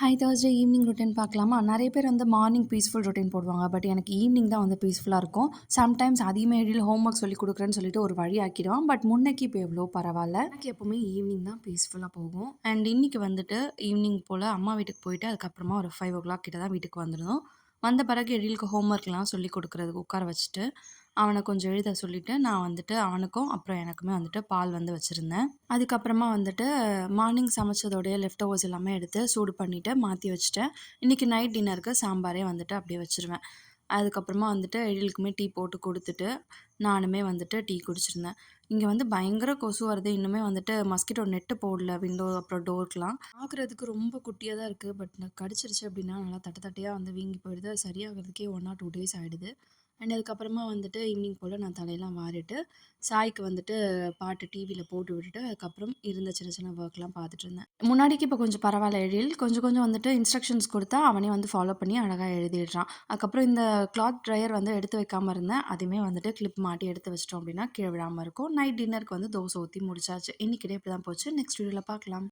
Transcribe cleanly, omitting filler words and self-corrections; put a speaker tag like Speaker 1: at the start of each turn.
Speaker 1: Hi Thursday evening routine பார்க்கலாமா? நெறைய பேர் வந்து மார்னிங் பீஸ்ஃபுல் ரொட்டீன் போடுவாங்க. பட் எனக்கு ஈவினிங் தான் வந்து பீஸ்ஃபுல்லா இருக்கும். சம்டைம்ஸ் அதையுமே இடையில ஹோம் ஒர்க் சொல்லிக் குடுக்குறேன்னு சொல்லிட்டு ஒரு வழி ஆக்கிடுவான். பட் முன்னைக்கு இப்போ எவ்வளோ பரவால்ல. எனக்கு எப்பவுமே ஈவினிங் தான் பீஸ்ஃபுல்லா போகும். அண்ட் இன்னைக்கு வந்துட்டு ஈவினிங் போல அம்மா வீட்டுக்கு போயிட்டு, அதுக்கப்புறமா ஒரு 5:00 கிட்ட தான் வீட்டுக்கு வந்திருந்தோம். வந்த பிறகு எழிலுக்கு ஹோம் ஒர்க்லாம் சொல்லிக் குடுக்குறதுக்கு உட்கார வச்சுட்டு, அவன கொஞ்சம் எழுத சொல்லிட்டு, நான் வந்துட்டு அவனுக்கும், அப்புறம் எனக்குமே வந்துட்டு பால் வந்து வச்சிருந்தேன். அதுக்கப்புறமா வந்துட்டு மார்னிங் சமைச்சதோடைய லெஃப்ட் ஓவர்ஸ் எல்லாமே எடுத்து சூடு பண்ணிட்டு மாற்றி வச்சுட்டேன். இன்றைக்கி நைட் டின்னருக்கு சாம்பாரே வந்துட்டு அப்படியே வச்சுருவேன். அதுக்கப்புறமா வந்துட்டு எழிலுக்குமே டீ போட்டு குடுத்துட்டு, நானுமே வந்துட்டு டீ குடிச்சிருந்தேன். இங்க வந்து பயங்கர கொசு வருது. இன்னுமே வந்துட்டு மஸ்கிட்டோ நெட்டு போடல விண்டோ அப்புறம் டோருக்குலாம். பார்க்குறதுக்கு ரொம்ப குட்டியா தான் இருக்கு. பட் கடிச்சிருச்சு அப்படின்னா நல்லா தட்ட தட்டையா வந்து வீங்கி போயிடுது. அது சரியாகிறதுக்கே 1 ஆர் 2 டேஸ் ஆயிடுது. அண்ட் அதுக்கப்புறமா வந்துட்டு ஈவினிங் போல நான் தலையெல்லாம் வாரிட்டு, சாய்க்கு வந்துட்டு பாட்டு டிவியில போட்டு விட்டுட்டு, அதுக்கப்புறம் இருந்த சின்ன சின்ன ஒர்க்லாம் பார்த்துட்டு இருந்தேன். முன்னாடிக்கு இப்போ கொஞ்சம் பரவாயில்ல எழில். கொஞ்சம் கொஞ்சம் வந்துட்டு இன்ஸ்ட்ரக்ஷன்ஸ் குடுத்தா, அவனே வந்து ஃபாலோ பண்ணி அழகா எழுதிடுறான். அதுக்கப்புறம் இந்த கிளாத் ட்ரையர் வந்து எடுத்து வைக்காம இருந்தேன். அதுவுமே வந்துட்டு கிளிப் மாட்டி எடுத்து வச்சுட்டோம் அப்படின்னா, கீழ விழாம இருக்கும். நைட் டின்னருக்கு வந்து தோசை ஊத்தி முடிச்சாச்சு. இன்னைக்கு டே இப்படி தான் போச்சு. நெக்ஸ்ட் வீடியோல பார்க்கலாம்.